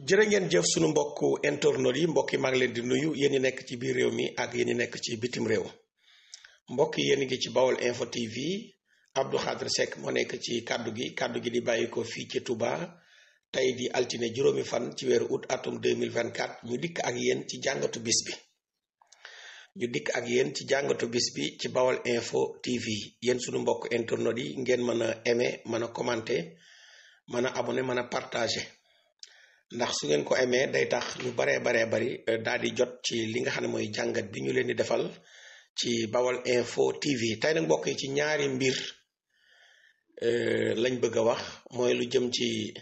jërë ngeen jëf sunu mbokku internautes yi mbokk yi maa ngi leen di nuyu yéen ñi nekk ci biir réew mi ak yéen ñi nekk ci bitim réew mbokk yi yéen ngi ci Baol Info TV Abdou Khadre Seck moo nekk ci kaddu gi di bàyyi ko fii ci Touba tey di altine juróomi fan ci weeru août atum 2024 ñu dikk ak yéen ci jàngatu bis bi ci Baol Info TV yéen sunu mbokk internautes yi ngeen mën a aimer mën a commenter mën a abonné mën a partager ndax su ngeen ko amee day tax ñu baree bari daal di jot ci li nga xam ne mooy jàngat bi ñu leen di defal ci Baol Info TV tey nag mbokk yi ci ñaari mbir lañ bëgg a wax mooy lu jëm ci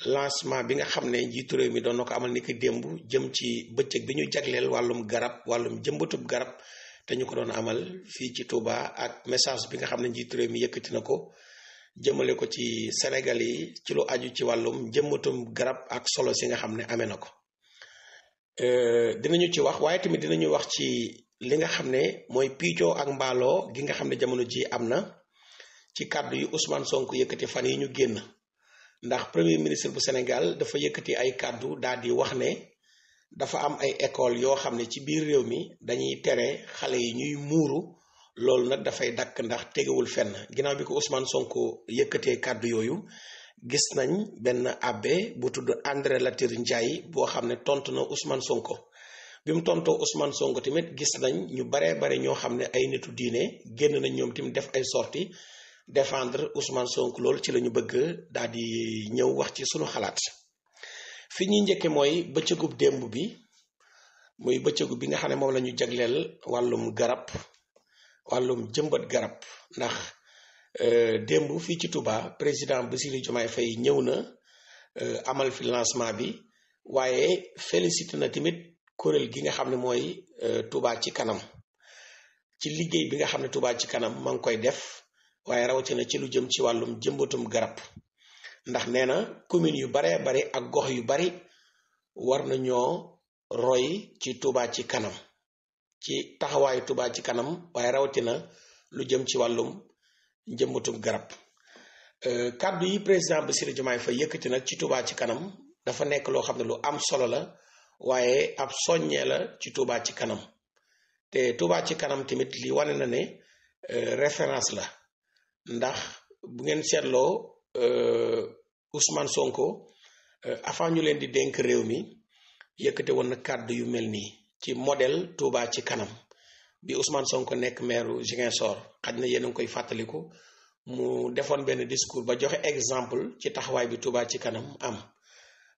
lancement bi nga xam ne njiitu réew mi doon na ko amal ni ki démb jëm ci bëccëg bi ñu jagleel wàllum jëmbatub garab te ñu ko doon amal fii ci Touba ak message bi nga xam ne njiitu réew mi yëkkati na ko jëmale ko ci Sénégal yi ci lu aju ci wàllum jëmbatum garab ak solo si nga xam ne amee na ko dinañu ci wax waaye tamit dinañu wax ci li nga xam ne mooy piicoo ak mbaaloo gi nga xam ne jamono ji am na ci kàddu yu Ousmane Sonko yëkkati fan yi ñu génn ndax premier ministre bu Sénégal dafa yëkkati ay kàddu daal di wax ne dafa am ay école yoo xam ne ci biir réew mi dañuy tere xale yi ñuy muuru loolu nag dafay dakk ndax tegewul fenn ginnaaw bi ko Ousmane Sonko yëkkatee kàddu yooyu gis nañ benn abbé bu tudd André Latyr Ndiaye boo xam ne tontu na Ousmane Sonko bi mu tontoo Ousmane Sonko tamit gis nañ ñu bare ñoo xam ne ay nitu diine génn nañ ñoom tamit def ay sorties défendre Ousmane Sonko loolu ci la ñu bëgg daal di ñëw wax ci sunu xalaat fi ñuy njëkke mooy bëccëgub démb bi muy bëccëgu bi nga xam ne moom la ñu jagleel wàllum jëmbat garab ndax démb fii ci Touba président Bassirou Diomaye Faye ñëw na amal fi lancement bi waaye félicité na tamit kuréel gi nga xam ne mooy Touba ci kanam ci liggéey bi nga xam ne Touba ci kanam ma ngi koy def waaye rawatina ci lu jëm ci wàllum jëmbatum garab ndax nee na commune yu baree bari ak gox yu bari war nañoo roy ci Touba ci kanam ci taxawaayu Touba ci kanam waaye rawatina lu jëm ci wàllum njëmbatum garab kàddu yi président Bassirou Diomaye Faye yëkkati nag ci Touba ci kanam dafa nekk loo xam ne lu am solo la waaye ab soññee la ci Touba ci kanam te Touba ci kanam tamit li wane na ne référence la ndax bu ngeen seetloo Ousmane Sonko avant ñu leen di dénk réew mi yëkkate woon na kàddu yu mel nii ci modèle Touba ci kanam bi Ousmane Sonko nekk maire Ziguinchor xaj na yéen a ngi koy fàttaliku mu defoon benn discours ba joxe exemple ci taxawaay bi Touba ci kanam am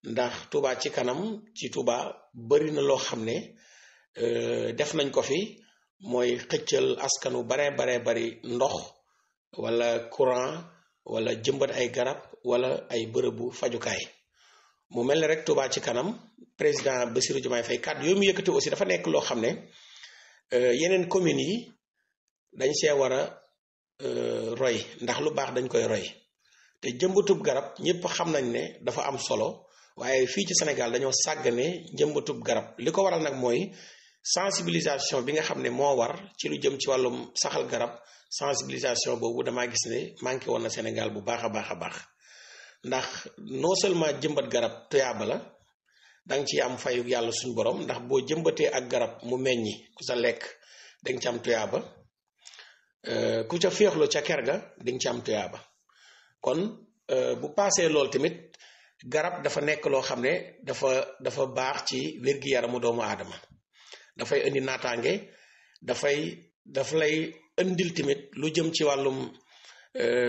ndax Touba ci kanam ci Touba bari na loo xam ne def nañ ko fi mooy xëccal askanu bari ndox wala courant wala jëmbat ay garab wala ay bërëbu fajukaay mu mel ne rek Touba ci kanam président Bassirou Diomaye Faye kàddu yooyu mu yëkkati aussi dafa nekk loo xam ne yeneen communes yi dañ see war a roy ndax lu baax dañ koy roy te jëmbatub garab ñëpp xam nañ ne dafa am solo waaye fii ci Sénégal dañoo sàggane jëmbatub garab li ko waral nag mooy sensibilisation bi nga xam ne moo war ci lu jëm ci wàllum saxal garab sensibilisation boobu damaa gis ne manqué woon na Sénégal bu baax a baax ndax non seulement jëmbat garab tuyaaba la danga ci am fayu yàlla suñu borom ndax boo jëmbatee ak garab mu meññi ku sa lekk danga ci am tuyaaba ku ca féexlu ca ker ga danga ci am tuyaaba kon bu paasee loolu tamit garab dafa nekk loo xam ne dafa baax ci wér-gi-yaramu doomu aadama dafay indi naataange daf lay indil tamit lu jëm ci wàllum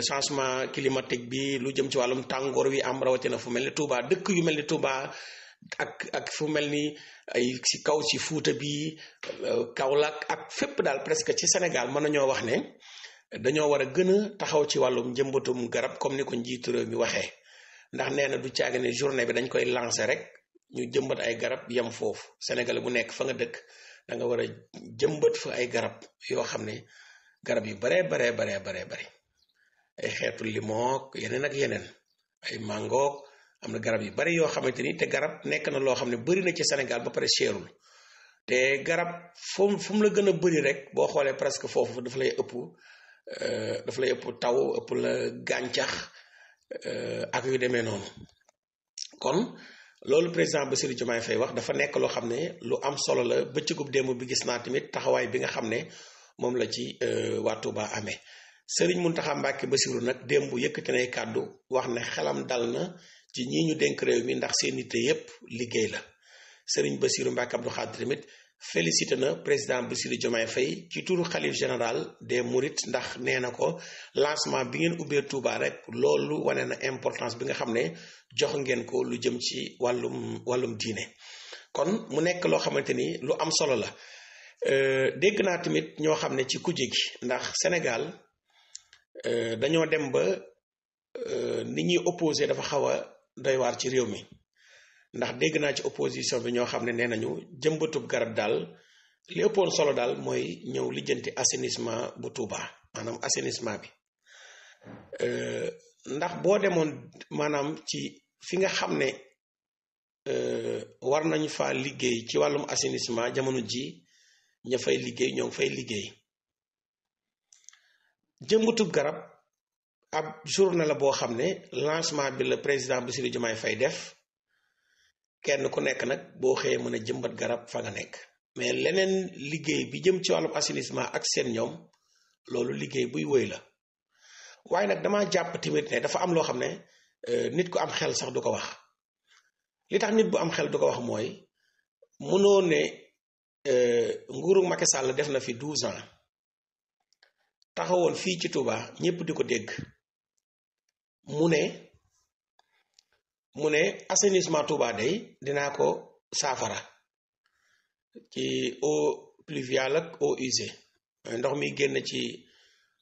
changement climatique bi lu jëm ci wàllum tàngoor wi am rawatina fu mel ni Touba dëkk yu mel ni Touba ak fu mel ni ay si kaw ci Fuuta bi Kaolack ak fépp daal presque ci Sénégal mën nañoo wax ne dañoo war a gën a taxaw ci wàllum jëmbatum garab comme ni ko njiitu réew mi waxee ndax nee na du caaga ne journée bi dañ koy lancer rek ñu jëmbat ay garab yem foofu Sénégal bu nekk fa nga dëkk da nga war a jëmbat fa ay garab yoo xam ne garab yu bare ay xeetu limook yeneen ak yeneen ay mangook am na garab yu bari yoo xamante ni te garab nekk na loo xam ne bari na ci Sénégal ba pare seerul te garab fu mu la gën a bari rek boo xoolee presque foofu dafa lay ëpp taw ëpp la gàncax ak yu demee noonu kon loolu président Bassirou Diomaye Faye wax dafa nekk loo xam ne lu am solo la. bëccëgub démb bi gis naa tamit taxawaay bi nga xam ne moom la ci waa Touba amee. Serigne Mountakha Mbacké Bassirou nag démb yëkkati nay kàddu wax ne xelam dal na ci ñii ñu dénk réew mi ndax seen yitte yépp liggéey la. Serigne Bassirou Mbacké Abdou Khadre tamit félicité na président Bassirou Diomaye Faye ci turu xalif général des Mourides ndax nee na ko lancement bi ngeen ubbee Touba rek loolu wane na importance bi nga xam ne jox ngeen ko lu jëm ci wàllum diine. kon mu nekk loo xamante ni lu am solo la. dégg naa tamit ñoo xam ne ci kuje gi ndax Sénégal dañoo dem ba ni ñuy opposé dafa xaw a doy waar ci réew mi. ndax dégg naa ci opposition bi ñoo xam ne nee nañu jëmbatub garab daal li ëppoon solo daal mooy ñëw lijjanti assainissement bu Touba maanaam assainissement bi ndax boo demoon maanaam ci fi nga xam ne war nañu fa liggéey ci wàllum assainissement jamono ji ña fay liggéey ñoo ngi fay liggéey. jëmbatub garab ab journée la boo xam ne lancement bi la président Bassirou Diomaye Faye def. kenn ku nekk nag boo xëyee mën a jëmbat garab fa nga nekk mais leneen liggéey bi jëm ci wàllum assainissement ak seen ñoom loolu liggéey buy wëy la. waaye nag dama jàpp tamit ne dafa am loo xam ne nit ku am xel sax du ko wax. li tax nit bu am xel du ko wax mooy mënoo ne nguuru Macky Sall def na fi 12 ans taxawoon fii ci Touba ñëpp di ko dégg mu ne assainissement Touba day dinaa ko saafara ci eau pluviale ak eau usée ndox mi génn ci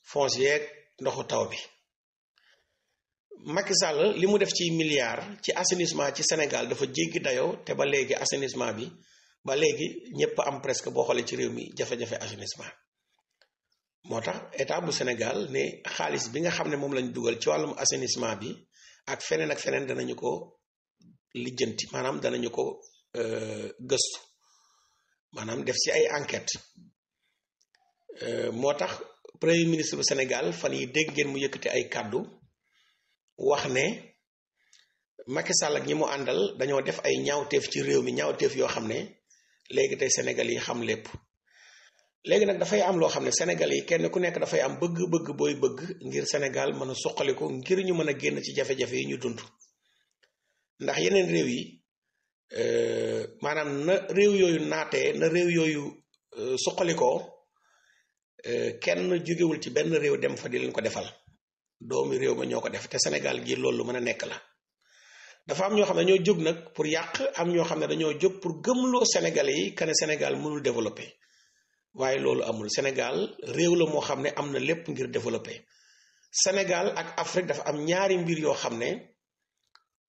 fosse yeeg ndoxu taw bi. Macky Sall li mu def ci milliards ci assainissement ci Sénégal dafa jéggi dayoo te ba léegi assainissement bi ba léegi ñëpp am presque boo xoolee ci réew mi jafe-jafe assainissement. moo tax état bu Sénégal ne xaalis bi nga xam ne moom lañ dugal ci wàllum assainissement bi ak feneen danañu ko lijjanti maanaam danañu ko gëstu maanaam def ci ay enquête moo tax premier ministre bu Sénégal fan yi dégg ngeen mu yëkkati ay kàddu wax ne Macky Sall ak ñi mu àndal dañoo def ay ñaawteef ci réew mi ñaawteef yoo xam ne léegi tey Sénégal yi xam lépp. léegi nag dafay am loo xam ne Sénégal yi kenn ku nekk dafay am bëgg-bëgg booy bëgg ngir Sénégal mën a suqaliku ngir ñu mën a génn ci jafe-jafe yi ñu dund. ndax yeneen réew yi maanaam na réew yooyu naatee na réew yooyu suqalikoo kenn jógewul ci benn réew dem fa di leen ko defal doomi réew ma ñoo ko def te Sénégal gi loolu mën a nekk la. dafa am ñoo xam ne dañoo jóg nag pour yàq am ñoo xam ne dañoo jóg pour gëmloo Sénégalais yi que ne Sénégal mënul développer. waaye loolu amul. Sénégal réew la moo xam ne am na lépp ngir développer. Sénégal ak Afrique dafa am ñaari mbir yoo xam ne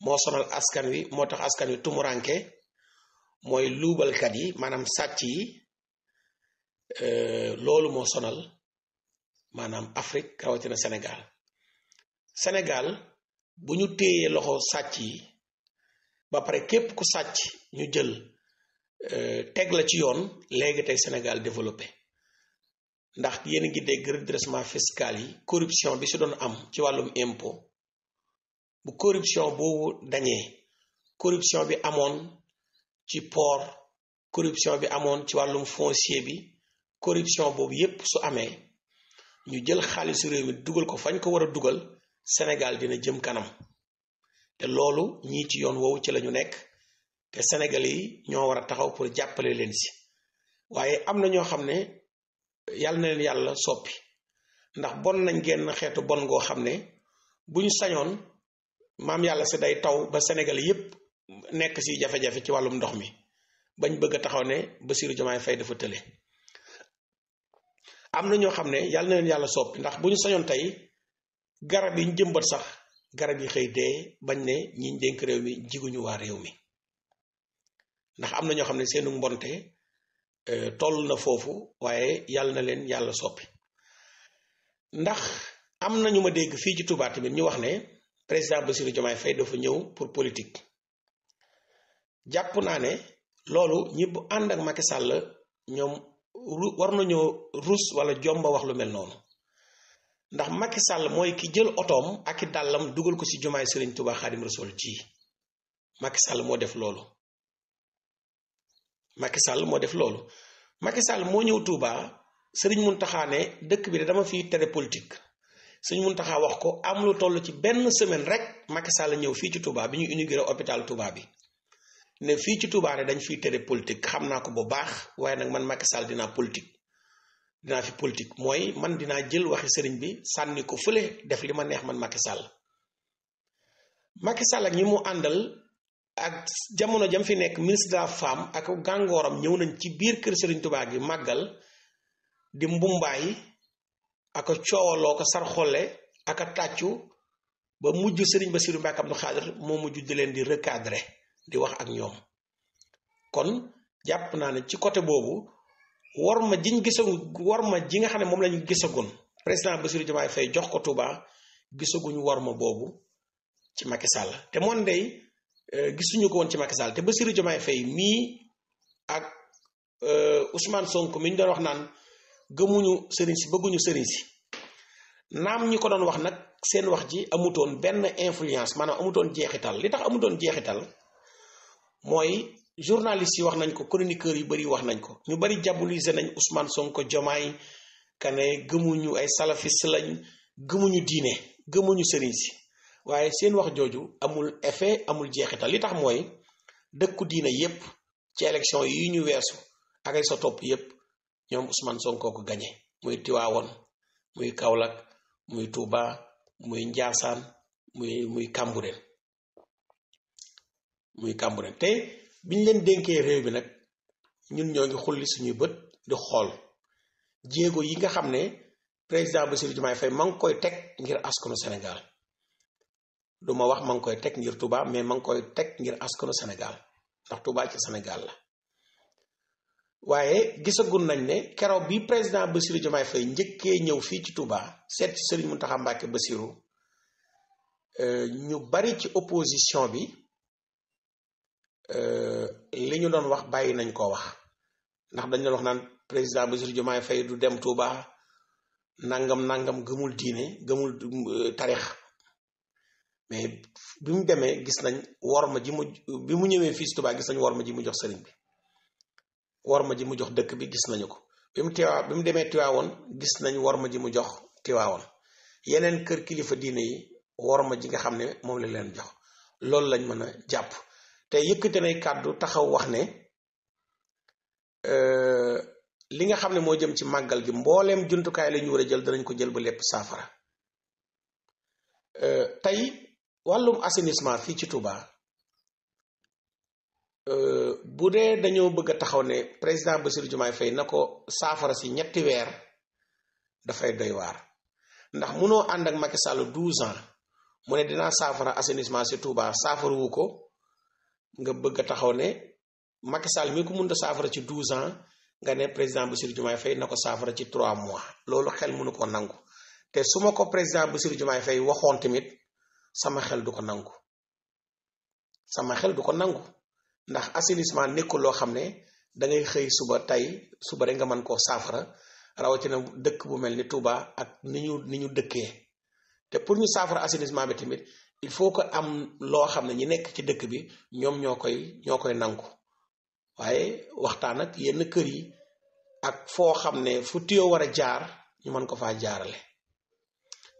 moo sonal askan wi moo tax askan wi tumuranke mooy luubalkat yi maanaam sàcc yi loolu moo sonal maanaam Afrique rawatina Sénégal. Sénégal bu ñu téyee loxo sàcc yi ba pare képp ku sàcc ñu jël teg la ci yoon léegi tey Sénégal développé ndax yéen a ngi dégg redressement fiscal yi corruption bi si doon am ci wàllum impôt bu corruption boobu dañee corruption bi amoon ci port corruption bi amoon ci wàllum foncier bi corruption boobu yépp su amee ñu jël xaalisu réew mi dugal ko fañ ko war a dugal Sénégal dina jëm kanam te loolu ñii ci yoon woowu ci la ñu nekk te Sénégalais yi ñoo war a taxaw pour jàppale leen si. waaye am na ñoo xam ne yàlla na leen yàlla soppi ndax bon nañ genn xeetu bon goo xam ne bu ñu sañoon maam yàlla si day taw ba Sénégalais yépp nekk si jafe-jafe ci wàllum ndox mi bañ bëgg a taxaw ne Bassirou Diomaye Faye dafa tële. am na ñoo xam ne yàlla na leen yàlla soppi ndax bu ñu sañoon tey garab yi ñu jëmbat sax garab yi xëy dee bañ ne ñiñ dénk réew mi jiguñu waa réew mi ndax am na ñoo xam ne seenu mbonte toll na foofu waaye yàlla na leen yàlla soppi. ndax am na ñu ma dégg fii ci Touba tamit ñu wax ne président Bassirou Diomaye Faye dafa ñëw pour politique. jàpp naa ne loolu ñi bu ànd ak Macky Sall ñoom war nañoo rus wala jomba wax lu mel noonu ndax Macky Sall mooy ki jël otoom ak i dàllam dugal ko ci jumaay Serigne Touba Xaadim Rasul ci Macky Sall moo def loolu Macky Sall moo def loolu Macky Sall moo ñëw Touba Serigne Mountakha ne dëkk bi de dama fiy tere politique Serigne Mountakha wax ko am lu toll ci benn semaine rek Macky Sall ñëw fii ci Touba bi ñu inauguré hôpital Touba bi ne fii ci Touba de dañ fiy tere politique xam naa ko bu baax waaye nag man Macky Sall dinaa fi politique mooy man dinaa jël waxi sëriñ bi sànni ko fële def li ma neex man Macky Sall ak ñi mu àndal ak jamono jam fi nekk ministre de la femme ak gàngooram ñëw nañ ci biir kër sëriñ Touba gi màggal di mbumbaay ak coowaloo ko sarxole ak a tàccu ba mujj sëriñ Bassirou Mbacké Abdou Khadre moo mujj di leen di recadrer di wax ak ñoom kon jàpp naa ne ci côté boobu war ma ji nga xam ne moom lañu gisagoon président Bassirou Diomaye Faye jox ko Touba gisaguñu war ma boobu ci Macky Sall te moom day gisuñu ko woon ci Macky Sall te Bassirou Diomaye Faye mii ak Ousmane Sonko mi ñu doon wax naan gëmuñu sëriñ si bëgguñu sëriñ si naam ñi ko doon wax nag seen wax ji amutoon benn influence maanaam amutoon jeexital li tax amutoon jeexital mooy journalistes yi wax nañ ko chroniqueurs yu bari wax nañ ko ñu bari diaboliser nañ Ousmane Sonko Diomaye kane gëmuñu ay salafiste lañ gëmuñu diine gëmuñu sëriñ si waaye seen wax jooju amul effet amul jeexital li tax mooy dëkku diine yépp ci élection yi ñu weesu ak ay sa topp yépp ñoom Ousmane Sonko ko gañe muy Tiwaawoon muy Kaolack muy Touba muy Njaasaan muy Cambérène te biñ leen dénkee réew bi nag ñun ñoo ngi xulli suñuy bët di xool jéego yi nga xam ne président Bassirou Diomaye Faye ma ngi koy teg ngir askanu Sénégal du ma wax ma ngi koy teg ngir Touba mais ma ngi koy teg ngir askanu Sénégal ndax Touba ci Sénégal la waaye gisagun nañ ne keroog bi président Bassirou Diomaye Faye njëkkee ñëw fii ci Touba seet ci Serigne Mountakha Mbacké Bassirou ñu bari ci opposition bi li ñu doon wax bàyyi nañ koo wax ndax dañ doon wax naan président Bassirou Diomaye Faye du dem Touba nangam gëmul diine gëmul tarix mais bi mu demee gis nañ worma ji bi mu ñëwee fii ci Touba gis nañ worma ji mu jox sëriñ bi worma ji mu jox dëkk bi gis nañu ko bi mu demee Tiwaawoon gis nañ worma ji mu jox Tiwaawoon yeneen kër kilifa diine yi worma ji nga xam ne moom la leen jox loolu lañ mën a jàpp te yëkkate nay kàddu taxaw wax ne li nga xam ne moo jëm ci màggal gi mbooleem jumtukaay la ñu war a jël danañ ko jël ba lépp saafara tey wàllum assainissement fii ci Touba bu dee dañoo bëgg a taxaw ne président Bassirou Diomaye Faye na ko saafara si 3 weer dafay doy waar ndax munoo ànd ak Macky Sall 12 ans mu ne dinaa saafara assainissement si Touba saafaruwu ko nga bëgg a taxaw ne Macky Sall mi ko mënut a saafara ci 12 ans nga ne président Bassirou Diomaye Faye na ko saafara ci 3 mois loolu xel mënu ko nangu te su ma ko président Bassirou Diomaye Faye waxoon tamit sama xel du ko nangu ndax assainissement nekkul loo xam ne dangay xëy suba rek nga mën koo saafara rawatina dëkk bu mel ni Touba ak ni ñu dëkkee te pour ñu saafara assainissement bi tamit il faut que am loo xam ne ñi nekk ci dëkk bi ñoom ñoo koy nangu waaye waxtaan ak yenn kër yi ak foo xam ne fu tuyoo war a jaar ñu mën ko faa jaarale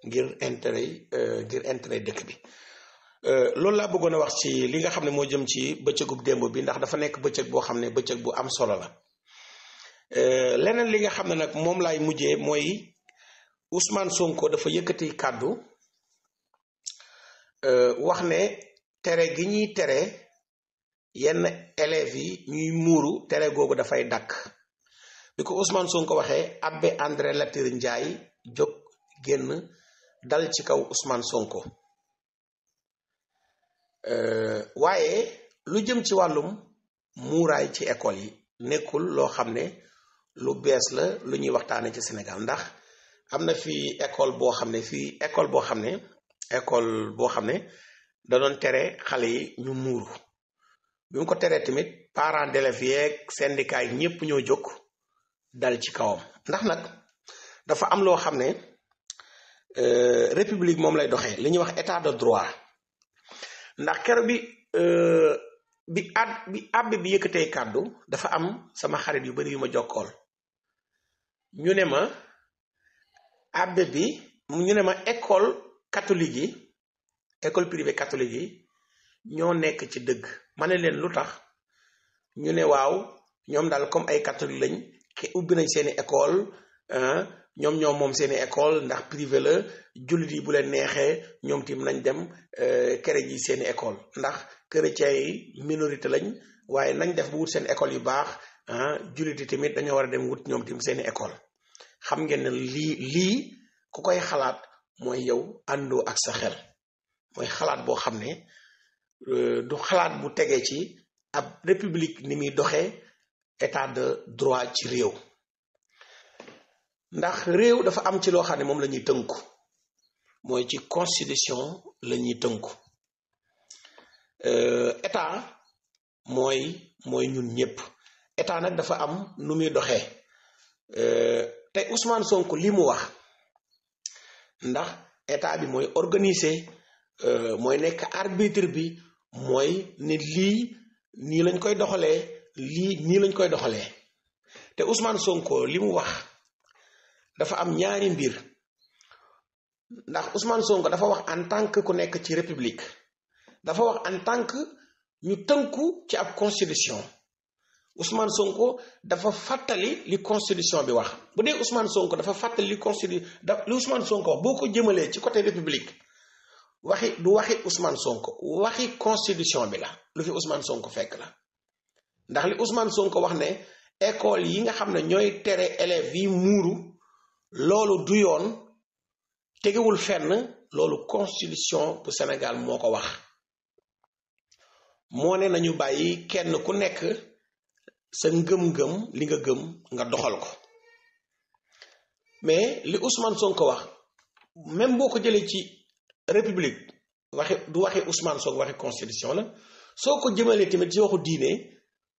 ngir intérêt dëkk bi loolu laa bëggoon a wax ci li nga xam ne moo jëm ci bëccëgub démb bi ndax dafa nekk bëccëg boo xam ne bëccëg bu am solo la leneen li nga xam ne nag moom laay mujjee mooy Ousmane Sonko dafa yëkkati kàddu wax ne tere gi ñuy tere yenn élèves yi ñuy muuru tere googu dafay dakk bi ko Ousmane Sonko waxee abbé André Latyr Ndiaye jóg génn dal ci kaw Ousmane Sonko waaye lu jëm ci wàllum muuraay ci école yi nekkul loo xam ne lu bees la lu ñuy waxtaane ci Sénégal ndax am na fii école boo xam ne da doon tere xale yi ñu muuru bi mu ko teree tamit parents d'élèves yeeg syndicat yi ñëpp ñoo jóg dal ci kawam ndax nag dafa am loo xam ne république moom lay doxee li ñuy wax état de droit ndax keroog bi bi àbbe bi yëkkatee kàddu dafa am sama xarit yu bari yu ma jokkool ñu ne ma àbbe bi ñu ne ma école catholique yi école privée catholique yi ñoo nekk ci dëgg ma ne leen lu tax ñu ne waaw ñoom daal comme ay catholique lañ ubbi nañ seeni école ñoom moom seeni école ndax privé la jullit yi bu leen neexee ñoom tim nañ dem kere ji seeni école ndax chrétien yi minorité lañ waaye nañ def bu wut seen école yu baax jullit yi tamit dañoo war a dem wut ñoom tim seeni école xam ngeen ne lii ku koy xalaat mooy yow àndoo ak sa xel mooy xalaat boo xam ne du xalaat bu tegee ci ab république ni muy doxee état de droit ci réew ndax réew dafa am ci loo xam ne moom la ñuy tënku mooy ci constitution la ñuy tënku état mooy ñun ñëpp état nag dafa am nu muy doxee te Ousmane Sonko li mu wax ndax état bi mooy organiser mooy nekk arbitre bi mooy ne lii nii lañ koy doxalee lii nii lañ koy doxalee te Ousmane Sonko li mu wax dafa am ñaari mbir ndax Ousmane Sonko dafa wax en tant que ku nekk ci république dafa wax en tant que ñu tënku ci ab constitution Ousmane Sonko dafa fàttali li constitution bi wax bu dee Ousmane Sonko dafa fàttali li Ousmane Sonko wax boo ko jëmalee ci côté république du waxi Ousmane Sonko waxi constitution bi la lu fi Ousmane Sonko fekk la ndax li Ousmane Sonko wax ne école yi nga xam ne ñooy tere élèves yi muuru loolu du yoon tegewul fenn loolu constitution bu Sénégal moo ko wax moo ne nañu bàyyi kenn ku nekk sa ngëm-ngëm li nga gëm nga doxal ko mais li Ousmane Sonko wax même boo ko jëlee ci république du waxi Ousmane Sonko waxi constitution la soo ko jëmalee tamit ci waxu diine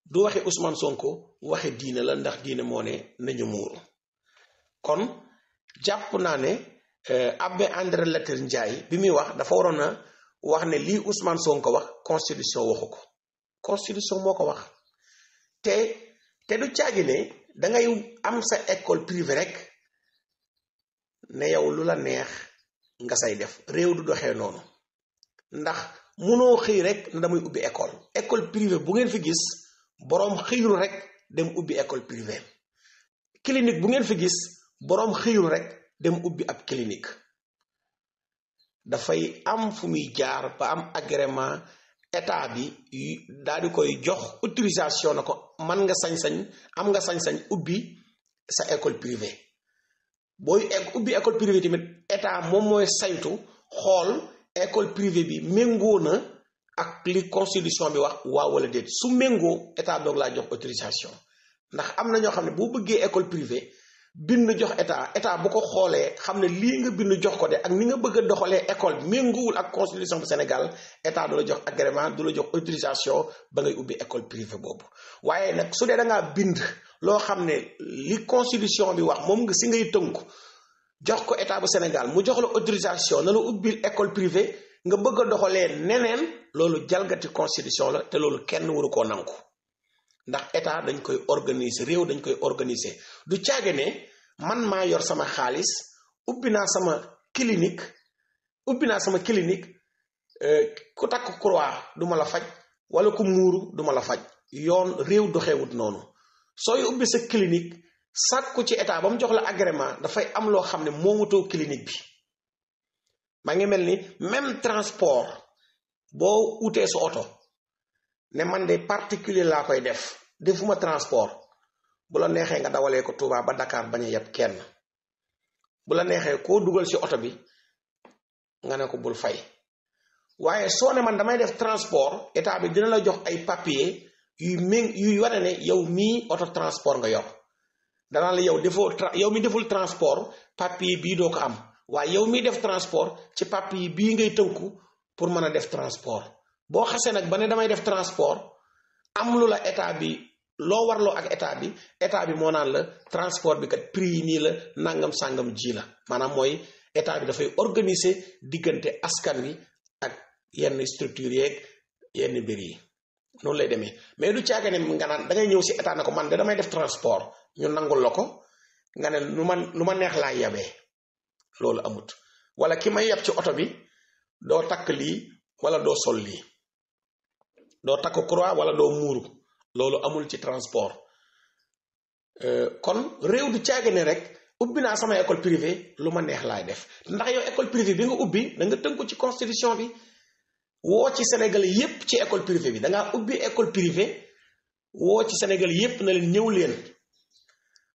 du waxi Ousmane Sonko waxi diine la ndax diine moo ne nañu muuru kon jàpp naa ne Abbé André Latyr Ndiaye bi muy wax dafa waroon a wax ne lii Ousmane Sonko wax constitution waxu ko constitution moo ko wax te du caagi ne dangay am sa école privée rek ne yow lu la neex nga say def réew du doxee noonu ndax munoo xëy rek na damay ubbi école privée bu ngeen fi gis boroom xëyul rek dem ubbi école privée clinique bu ngeen fi gis boroom xëyul rek dem ubbi ab clinique dafay am fu muy jaar ba am agrément état bi daal di koy jox autorisation na ko man nga sañ-sañ am nga sañ-sañ ubbi sa école privée booy ubbi école privée tamit état moom mooy saytu xool école privée bi méngoo na ak li constitution bi wax waaw wala déet su méngoo état doog laa jox autorisation ndax am na ñoo xam ne boo bëggee école privée bind jox état bu ko xoolee xam ne lii nga bind jox ko de ak ni nga bëgg a doxalee école bi méngoowul ak constitution bu Sénégal état du la jox agrément du la jox autorisation ba ngay ubbi école privée boobu waaye nag su dee da ngaa bind loo xam ne li constitution bi wax moom nga si ngay tënku jox ko état bu Sénégal mu jox la autorisation na la ubbil école privée nga bëgg a doxalee neneen loolu jalgati constitution la te loolu kenn waru koo nangu ndax état dañ koy organiser réew dañ koy organiser du caage ne man maa yor sama xaalis ubbi naa sama clinique ku takk croix du ma la faj wala ku muuru du ma la faj yoon réew doxewut noonu sooy ubbi sa clinique sàkku ci état ba mu jox la agrément dafay am loo xam ne moomatoo clinique bi maa ngi mel ni même transport boo utee sa oto ne man de particulier laa koy defuma transport bu la neexee nga dawalee ko Touba ba Dakar bañ a yeb kenn bu la neexee koo dugal ci oto bi nga ne ko bul fay waaye soo ne man damay def transport état bi dina la jox ay papier yuy wane ne yow mii oto transport nga yor danaa la yow mi deful transport papier bii doo ko am waaye yow miy def transport ci papier bii ngay tënku pour mën a def transport boo xasee nag ba ne damay def transport am lu la état bi loo warloo ak état bi moo naan la transport bi kat prix yi nii la nangam sàngam ji la maanaam mooy état bi dafay organiser diggante askan wi ak yenn structure yeeg yenn mbir yi noonu lay demee mais du caaga ne nga naan da ngay ñëw si état ne ko man de damay def transport ñu nangul la ko nga ne lu ma neex laa yabee loolu amut wala ki may yab ci oto bi doo takk lii wala doo sol lii doo takk croix wala doo muuru loolu amul ci transport kon réew du caaga ne rek ubbi naa sama école privée lu ma neex laay def ndax yow école privée bi nga ubbi da nga tënku ci constitution bi woo ci Sénégal yépp ci école privée bi da ngaa ubbi école privée woo ci Sénégal yépp na leen ñëw leen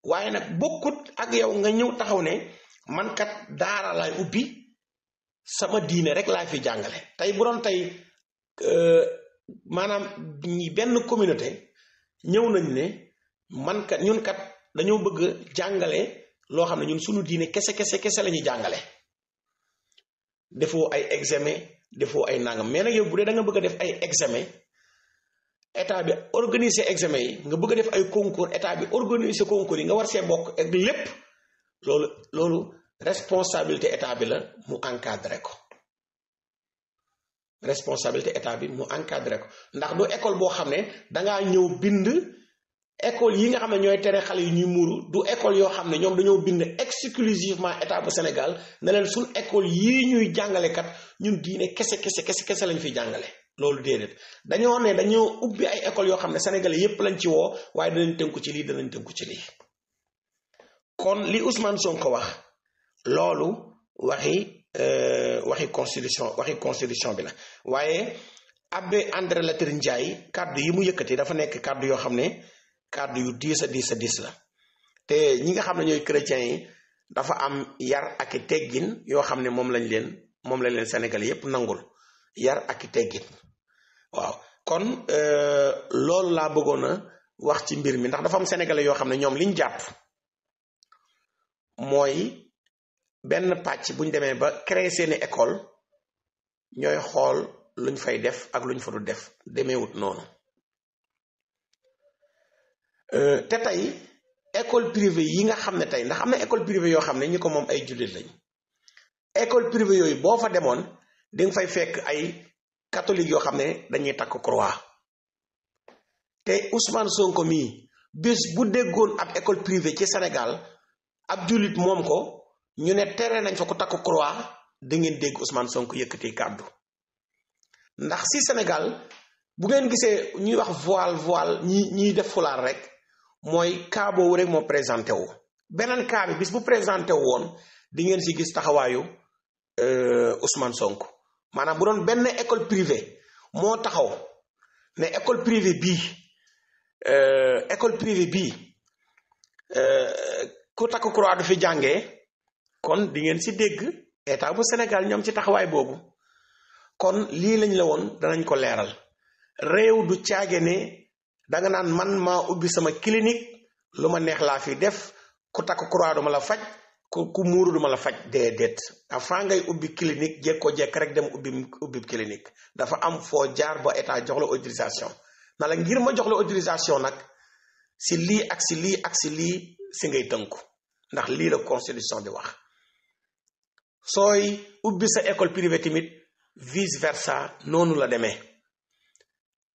waaye nag bokkut ak yow nga ñëw taxaw ne man kat daara laay ubbi sama diine rek laay fi jàngale tey bu doon tey maanaam ñi benn communauté ñëw nañ ne man kat ñun kat dañoo bëgg jàngale loo xam ne ñun suñu diine kese la ñuy jàngale defoo ay examen defoo ay nangam mais nag yow bu dee da nga bëgg a def ay examen état bi organiser examen yi nga bëgg a def ay concours état bi organiser concours yi nga war see bokk ak lépp loolu responsabilité état bi la mu encadré ko responsabilité état bi mu encadré ko ndax du école boo xam ne dangaa ñëw bind école yi nga xam ne ñooy tere xale yi ñuy muuru du école yoo xam ne ñoom dañoo bind exclusivement état bu Sénégal ne leen suñ école yii ñuy jàngalekat ñun diine kese lañ fiy jàngale loolu déedéet dañoo ne dañoo ubbi ay école yoo xam ne sénégalais yépp lañ ci woo waaye danañ tënku ci lii danañ tënku ci lii kon li Ousmane Sonko wax loolu waxi constitution bi la waaye Abbé André Latyr Ndiaye kàddu yi mu yëkkati dafa nekk kàddu yoo xam ne kàddu yu diis la te ñi nga xam ne ñooy chrétiens yi dafa am yar ak i teggin yoo xam ne moom lañ leen Sénégal yépp nangul yar ak i teggin waaw kon loolu laa bëggoon a wax ci mbir mi ndax dafa am sénégalais yoo xam ne ñoom liñ jàpp mooy benn pàcc buñ demee ba créer seeni école ñooy xool luñ fay def ak luñ fa du def demeewut noonu te tey école privée yi nga xam ne tey ndax am na école privée yoo xam ne ñi ko moom ay jullit lañ école privée yooyu boo fa demoon di nga fay fekk ay catholique yoo xam ne dañuy takk croix te Ousmane Sonko mii bis bu déggoon ab école privée ci Sénégal ab jullit moom ko ñu ne tere nañ fa ko takk croix da ngeen dégg Ousmane Sonko yëkkati kàddu ndax si Sénégal bu ngeen gisee ñuy wax voile ñiy def fulaar rek mooy cas boobu rek moo présenté wu beneen cas bi bis bu présenté wu woon di ngeen si gis taxawaayu Ousmane Sonko maanaam bu doon benn école privée moo taxaw ne école privée bii ku takk croix du fi jàngee kon di ngeen si dégg état bu Sénégal ñoom ci taxawaay boobu kon lii lañ la woon danañ ko leeral réew du caage ne danga naan man maa ubbi sama clinique lu ma neex laa fi def ku takk croix duma la faj ku muuru duma la faj déedéet avant ngay ubbi clinique jekk rek dem ubbi clinique dafa am foo jaar ba état jox la autorisation na la ngir ma jox la autorisation nag si lii ak si lii ak si lii si ngay tënku ndax lii la constitution bi wax sooy ubbi sa école privée tamit vice versa noonu la demee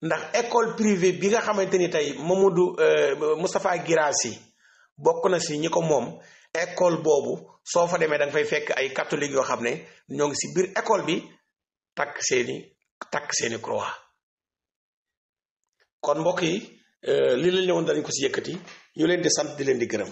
ndax école privée bi nga xamante ni tey Moustapha Guirassy bokk na si ñi ko moom école boobu soo fa demee da nga fay fekk ay catholique yoo xam ne ñoo ngi si biir école bi takk seeni croix kon mbokk yi li la ñëwoon danañ ko si yëkkati ñu leen di sant di leen di gërëm